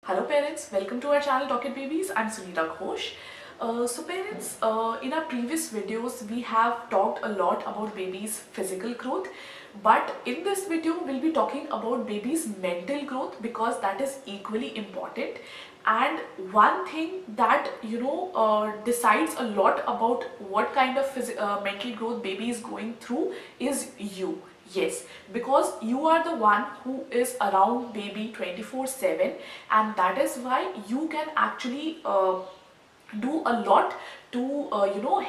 Hello parents, welcome to our channel DocITBabiezz. I'm Sunita Ghosh. So parents, in our previous videos we have talked a lot about babies' physical growth, but in this video we'll be talking about babies' mental growth because that is equally important. And one thing that decides a lot about what kind of mental growth baby is going through is you. Yes, because you are the one who is around baby 24/7, and that is why you can actually do a lot to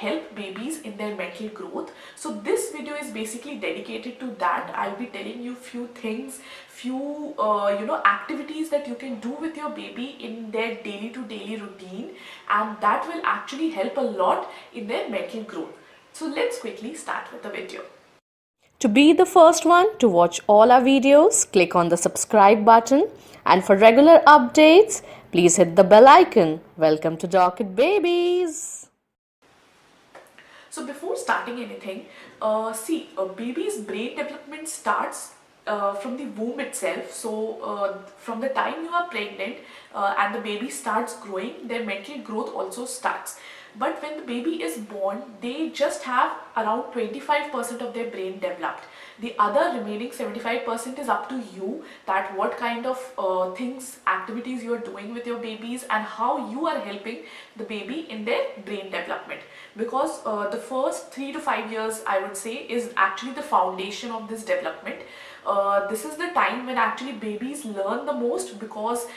help babies in their mental growth. So this video is basically dedicated to that. I'll be telling you few things, few activities that you can do with your baby in their daily to daily routine, and that will actually help a lot in their mental growth. So let's quickly start with the video. To be the first one to watch all our videos, click on the subscribe button, and for regular updates, please hit the bell icon. Welcome to DocITBabiezz. So before starting anything, a baby's brain development starts from the womb itself. So from the time you are pregnant and the baby starts growing, their mental growth also starts. But when the baby is born, they just have around 25% of their brain developed. The other remaining 75% is up to you, that what kind of things, activities you are doing with your babies and how you are helping the baby in their brain development. Because the first 3 to 5 years, I would say, is actually the foundation of this development. This is the time when actually babies learn the most, because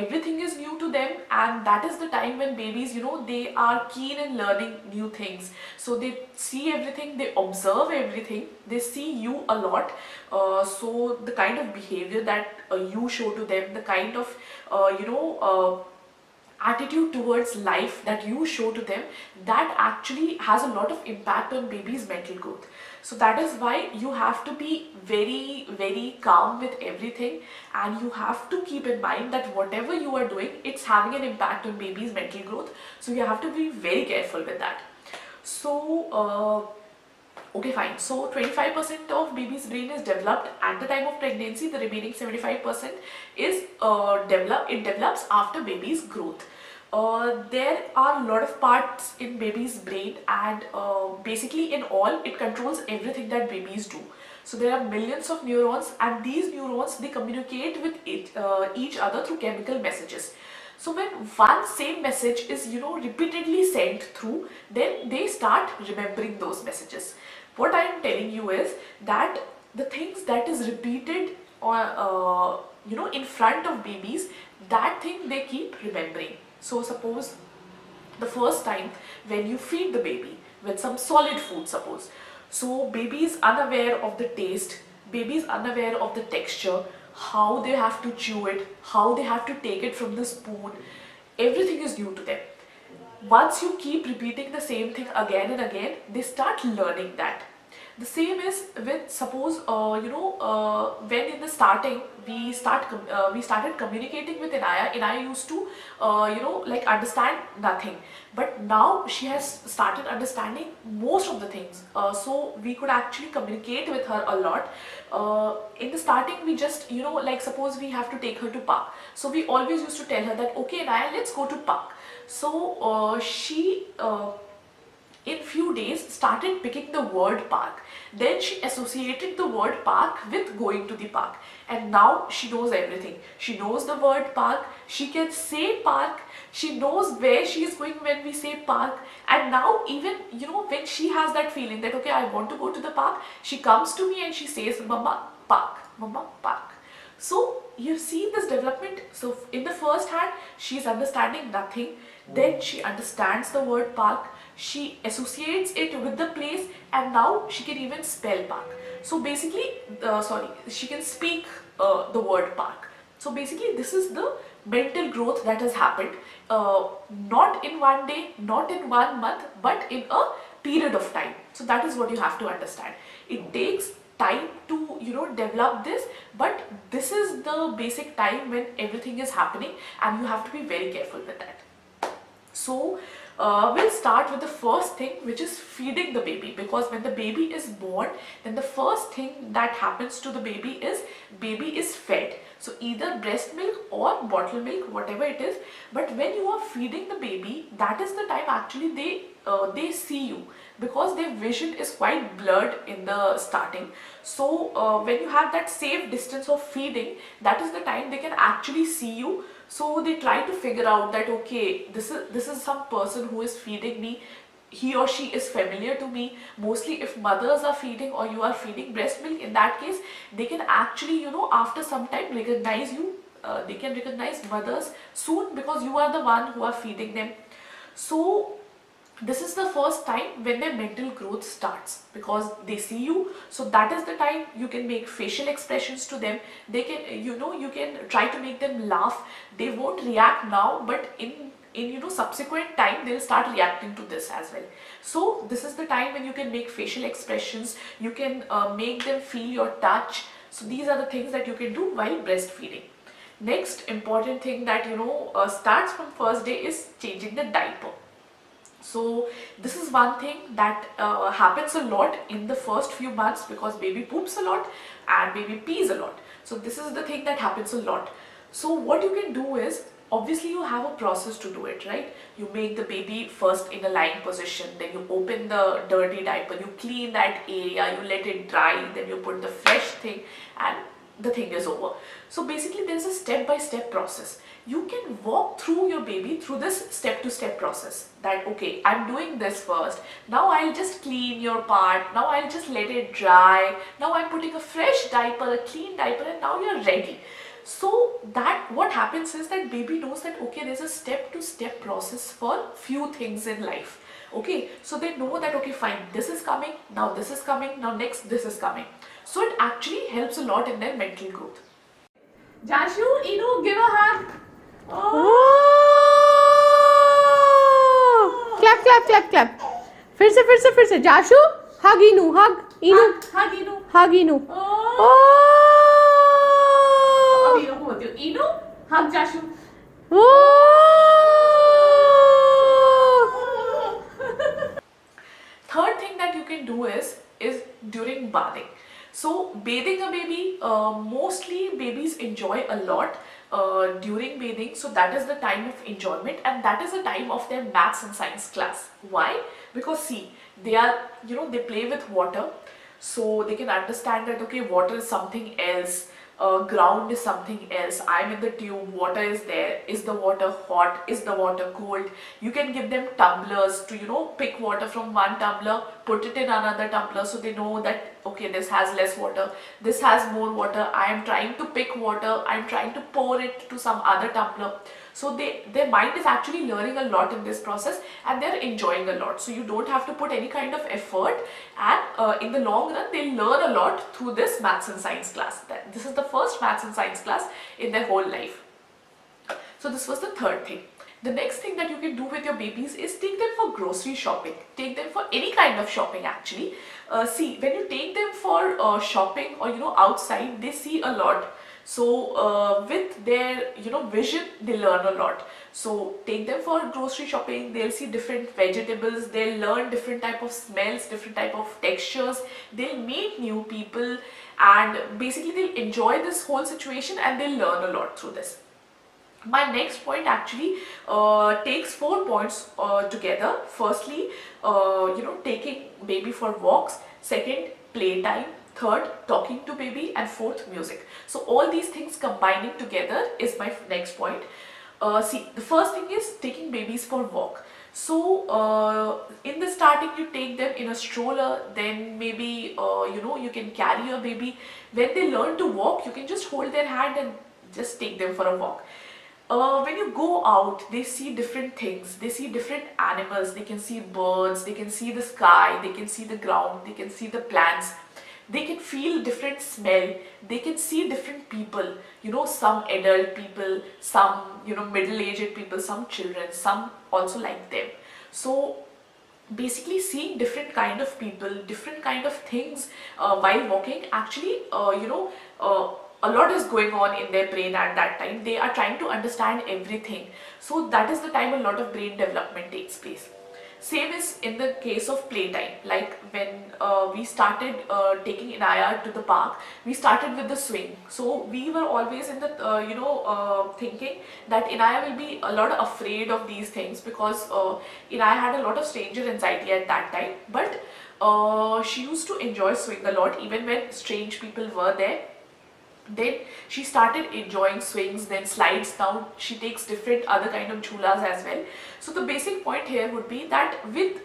everything is new to them, and that is the time when babies, they are keen in learning new things. So they see everything, they observe everything, they see you a lot. So the kind of behavior that you show to them, the kind of attitude towards life that you show to them, that actually has a lot of impact on baby's mental growth. So that is why you have to be very calm with everything, and you have to keep in mind that whatever you are doing, it's having an impact on baby's mental growth. So you have to be very careful with that. So okay, fine. So 25% of baby's brain is developed at the time of pregnancy. The remaining 75% is develops after baby's growth. There are a lot of parts in baby's brain, and basically in all, it controls everything that babies do. So there are millions of neurons, and these neurons, they communicate with each other through chemical messages. So when one same message is repeatedly sent through, then they start remembering those messages. What I am telling you is that the things that is repeated in front of babies, that thing they keep remembering. So suppose the first time when you feed the baby with some solid food, suppose, so baby is unaware of the taste, baby is unaware of the texture, how they have to chew it, how they have to take it from the spoon, everything is new to them. Once you keep repeating the same thing again and again, they start learning that. The same is with, suppose when in the starting we started communicating with Inaya. Inaya used to like understand nothing, but now she has started understanding most of the things. So we could actually communicate with her a lot. In the starting, we just like, suppose we have to take her to park, so we always used to tell her that, okay Inaya, let's go to park. So she in few days started picking the word park. Then she associated the word park with going to the park, and now she knows everything. She knows the word park, she can say park, she knows where she is going when we say park. And now even when she has that feeling that, okay, I want to go to the park, she comes to me and she says, mama park, mama park. So you see this development. So in the first hand, she is understanding nothing, then she understands the word park, she associates it with the place, and now she can even spell park. So basically, she can speak the word park. So basically this is the mental growth that has happened, not in one day, not in 1 month, but in a period of time. So that is what you have to understand. It takes time to develop this, but this is the basic time when everything is happening, and you have to be very careful with that. So we'll start with the first thing, which is feeding the baby, because when the baby is born, then the first thing that happens to the baby is fed. So either breast milk or bottle milk, whatever it is. But when you are feeding the baby, that is the time actually they see you, because their vision is quite blurred in the starting. So when you have that safe distance of feeding, that is the time they can actually see you. So they try to figure out that, okay, this is some person who is feeding me, he or she is familiar to me. Mostly if mothers are feeding or you are feeding breast milk, in that case they can actually, after some time recognize you. They can recognize mothers soon, because you are the one who are feeding them. So this is the first time when their mental growth starts, because they see you. So that is the time you can make facial expressions to them. They can, you can try to make them laugh. They won't react now, but in subsequent time they'll start reacting to this as well. So this is the time when you can make facial expressions. You can make them feel your touch. So these are the things that you can do while breastfeeding. Next important thing that starts from first day is changing the diaper. So this is one thing that happens a lot in the first few months, because baby poops a lot and baby pees a lot. So this is the thing that happens a lot. So what you can do is, obviously you have a process to do it, right? You make the baby first in a lying position, then you open the dirty diaper, you clean that area, you let it dry, then you put the fresh thing, and the thing is over. So basically there is a step-by-step process. You can walk through your baby through this step-to-step process, that okay, I'm doing this first, now I'll just clean your part, now I'll just let it dry, now I'm putting a fresh diaper, a clean diaper, and now you're ready. So that what happens is that baby knows that, okay, there's a step-to-step process for few things in life. Okay, so they know that, okay, fine, this is coming, now this is coming, now next this is coming. So it actually helps a lot in their mental growth. Jashu, Inu, give a hug. Oh! Clap, clap, clap, clap. फिर से जाशु, hug Inu, Hug Inu. hug Inu. Oh. अब Inu को बोलती हूँ, Inu, hug Jashu. Third thing that you can do is during bathing. So bathing a baby, mostly babies enjoy a lot during bathing. So that is the time of enjoyment, and that is the time of their maths and science class. Why? Because see, they are, they play with water, so they can understand that, okay, water is something else. Ground is something else. I'm in the tube, water is there. Is the water hot? Is the water cold? You can give them tumblers to, pick water from one tumbler, put it in another tumbler, so they know that, okay, this has less water, this has more water. I am trying to pick water, I'm trying to pour it to some other tumbler. So their mind is actually learning a lot in this process, and they're enjoying a lot. So you don't have to put any kind of effort, and in the long run they'll learn a lot through this maths and science class. This is the first maths and science class in their whole life. So this was the third thing. The next thing that you can do with your babies is take them for grocery shopping. Take them for any kind of shopping actually. See, when you take them for shopping or outside, they see a lot. So with their vision, they learn a lot. So take them for grocery shopping, they'll see different vegetables, they'll learn different type of smells, different type of textures, they'll meet new people, and basically they'll enjoy this whole situation and they'll learn a lot through this. My next point actually takes 4 points together. Firstly, taking baby for walks. Second, playtime. Third, talking to baby. And fourth, music. So all these things combining together is my next point. See, the first thing is taking babies for walk. So in the starting you take them in a stroller, then maybe you can carry your baby. When they learn to walk, you can just hold their hand and just take them for a walk. When you go out, they see different things, they see different animals, they can see birds, they can see the sky, they can see the ground, they can see the plants, they can feel different smell, they can see different people, some adult people, some middle-aged people, some children, some also like them. So basically seeing different kind of people, different kind of things while walking actually a lot is going on in their brain at that time. They are trying to understand everything. So that is the time a lot of brain development takes place. Same is in the case of playtime. Like when we started taking Inaya to the park, we started with the swing. So we were always in the thinking that Inaya will be a lot afraid of these things, because Inaya had a lot of stranger anxiety at that time. But she used to enjoy swing a lot, even when strange people were there. Then she started enjoying swings, then slides. Now she takes different other kind of jhulas as well. So the basic point here would be that with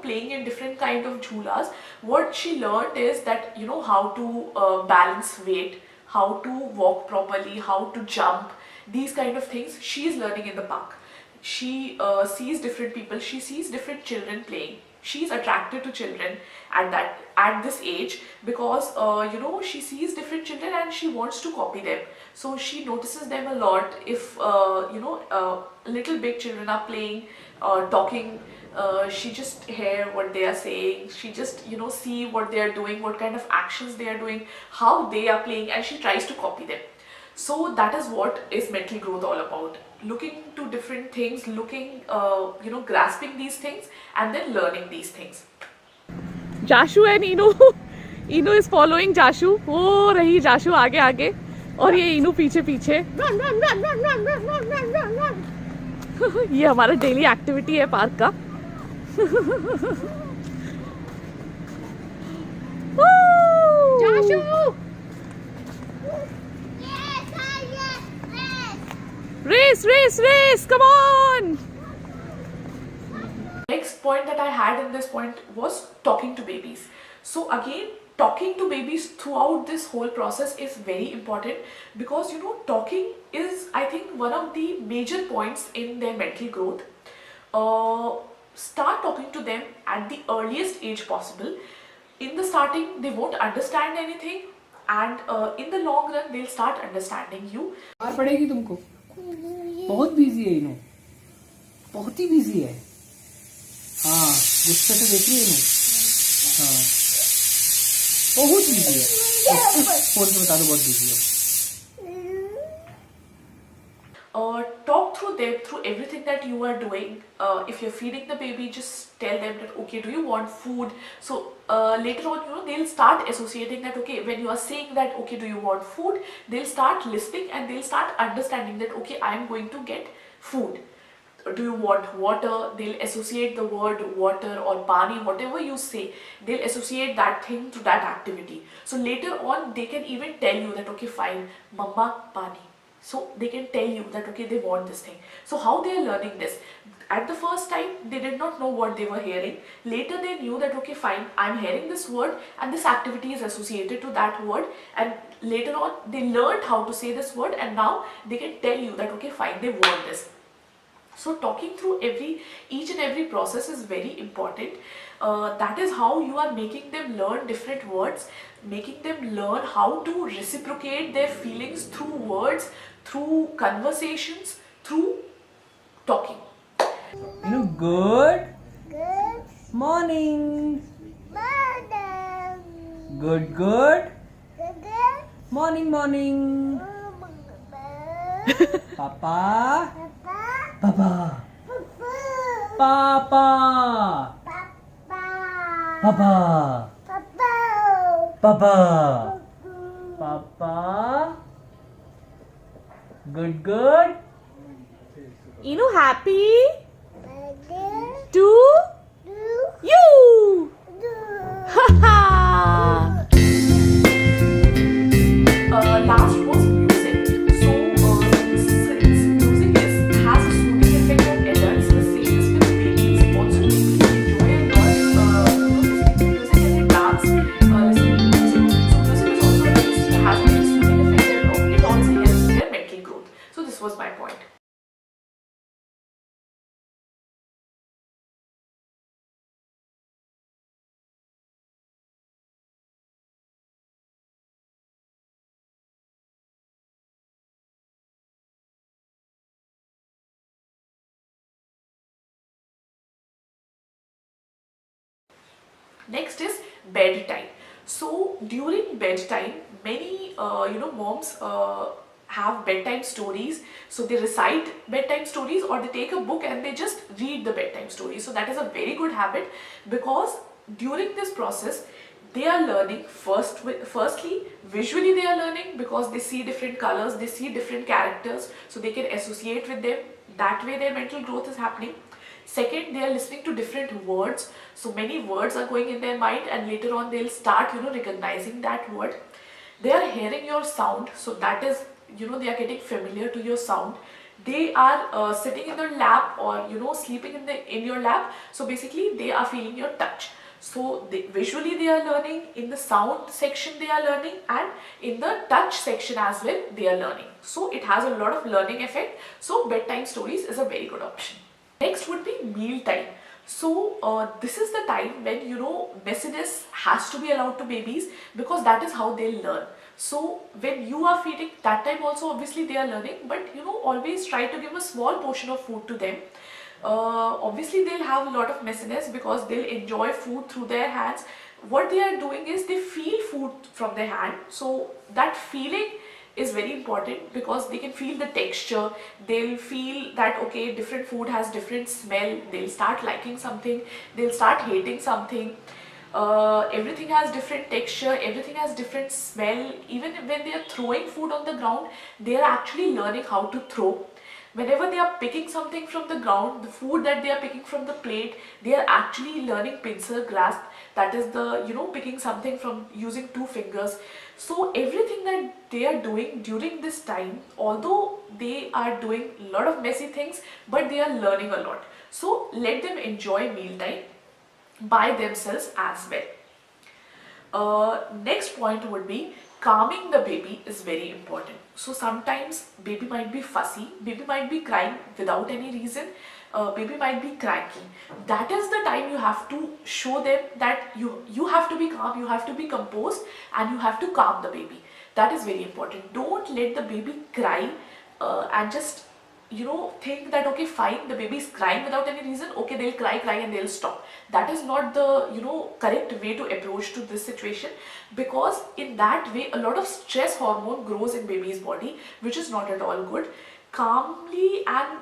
playing in different kind of jhulas, what she learned is that how to balance weight, how to walk properly, how to jump, these kind of things she is learning in the park. She sees different people, she sees different children playing. She's attracted to children at this age, because she sees different children and she wants to copy them. So she notices them a lot. If little big children are playing, talking, she just hear what they are saying. She just see what they are doing, what kind of actions they are doing, how they are playing, and she tries to copy them. So that is what is mental growth all about. Looking to different things, looking, grasping these things, and then learning these things. Jashu and Inu Inu is following जाशु, वो रही जाशु आगे आगे और ये इनू पीछे पीछे। ये हमारा डेली एक्टिविटी है पार्क का। Jashu race race race, come on. Next point that I had in this point was talking to babies. So again, talking to babies throughout this whole process is very important, because talking is, I think, one of the major points in their mental growth. Start talking to them at the earliest age possible. In the starting they won't understand anything, and in the long run they'll start understanding you. मार पड़ेगी तुमको, बहुत busy है इनो, बहुत ही busy है। हाँ, गुस्से से देख रही है इनो। हाँ, बहुत बिजी है। फोन पे बता दो बहुत बिजी है। Talk through them, through everything that you are doing. If you're feeding the baby, just tell them that, okay, do you want food? So later on, they'll start associating that, okay, when you are saying that, okay, do you want food, they'll start listening and they'll start understanding that, okay, I'm going to get food. Do you want water? They'll associate the word water or pani, whatever you say, they'll associate that thing to that activity. So later on, they can even tell you that, okay, fine, mama, pani. So they can tell you that, okay, they want this thing. So how they are learning this? At the first time, they did not know what they were hearing. Later they knew that, okay, fine, I'm hearing this word and this activity is associated to that word. And later on, they learned how to say this word, and now they can tell you that, okay, fine, they want this. So talking through each and every process is very important. That is how you are making them learn different words, making them learn how to reciprocate their feelings through words, through conversations, through talking. You know, good morning. Good, good. Morning, morning. Papa. Papa. Papa. Papa. Papa. Papa. Good, good. इनू happy to you. Last was music. So since music has a soothing effect on adults, the same is with babies. Also, people enjoy a lot listening to music and they dance listening to music. So music is also has a very soothing effect, and it also helps in their mental growth. So this was my point. Next is bedtime. So during bedtime, many moms have bedtime stories. So they recite bedtime stories, or they take a book and they just read the bedtime stories. So that is a very good habit, because during this process they are learning firstly visually. They are learning because they see different colors, they see different characters, so they can associate with them. That way their mental growth is happening. Second, they are listening to different words, so many words are going in their mind, and later on they'll start recognizing that word. They are hearing your sound, so that is they are getting familiar to your sound. They are sitting in their lap, or sleeping in your lap, so basically they are feeling your touch. So visually they are learning, in the sound section they are learning, and in the touch section as well they are learning. So it has a lot of learning effect. So bedtime stories is a very good option. Next would be meal time. So this is the time when messiness has to be allowed to babies, because that is how they learn. So when you are feeding, that time also obviously they are learning, but always try to give a small portion of food to them. Obviously they'll have a lot of messiness because they'll enjoy food through their hands. What they are doing is they feel food from their hand. So that feeling is very important, because they can feel the texture. They'll feel that okay, different food has different smell. They'll start liking something, they'll start hating something. Everything has different texture, everything has different smell. Even when they are throwing food on the ground, they are actually learning how to throw. Whenever they are picking something from the ground, the food that they are picking from the plate, they are actually learning pincer grasp. That is the picking something from using 2 fingers. So everything that they are doing during this time, although they are doing a lot of messy things, but they are learning a lot. So let them enjoy mealtime by themselves as well. Next point would be calming the baby is very important. So sometimes baby might be fussy, baby might be crying without any reason, baby might be cranky. That is the time you have to show them that you have to be calm, you have to be composed, and you have to calm the baby. That is very important. Don't let the baby cry and just think that okay, fine, the baby is crying without any reason, okay, they'll cry and they'll stop. That is not the correct way to approach to this situation, because in that way a lot of stress hormone grows in baby's body, which is not at all good. Calmly and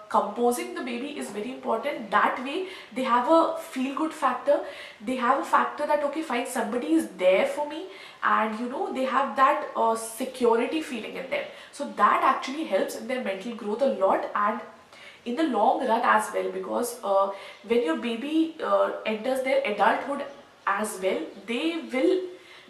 composing the baby is very important. That way they have a feel good factor, they have a factor that okay, fine, somebody is there for me, and they have that security feeling in them. So that actually helps in their mental growth a lot, and in the long run as well, because when your baby enters their adulthood as well,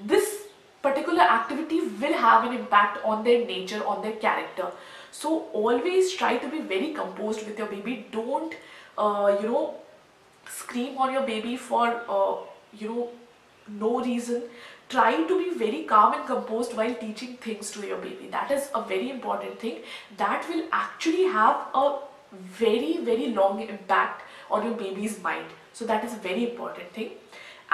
this particular activity will have an impact on their nature, on their character. So always try to be very composed with your baby. Don't scream on your baby for no reason. Try to be very calm and composed while teaching things to your baby. That is a very important thing. That will actually have a very long impact on your baby's mind. So that is a very important thing.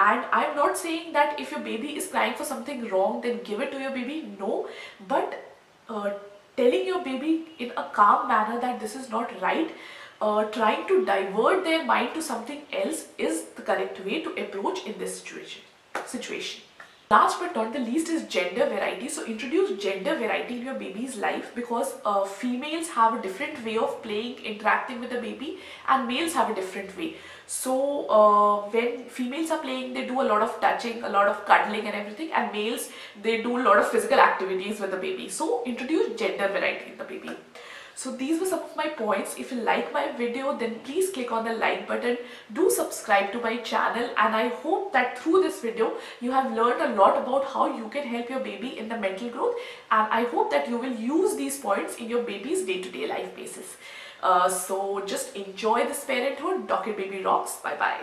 And I'm not saying that if your baby is crying for something wrong, then give it to your baby. No, but telling your baby in a calm manner that this is not right, trying to divert their mind to something else is the correct way to approach in this situation. Last but not the least is gender variety. So introduce gender variety in your baby's life, because females have a different way of playing, interacting with the baby, and males have a different way. So when females are playing, they do a lot of touching, a lot of cuddling and everything, and males, they do a lot of physical activities with the baby. So introduce gender variety in the baby. So these were some of my points. If you like my video, then please click on the like button. Do subscribe to my channel, and I hope that through this video you have learned a lot about how you can help your baby in the mental growth, and I hope that you will use these points in your baby's day-to-day life basis. So just enjoy this parenthood. Doc It Baby rocks. Bye bye.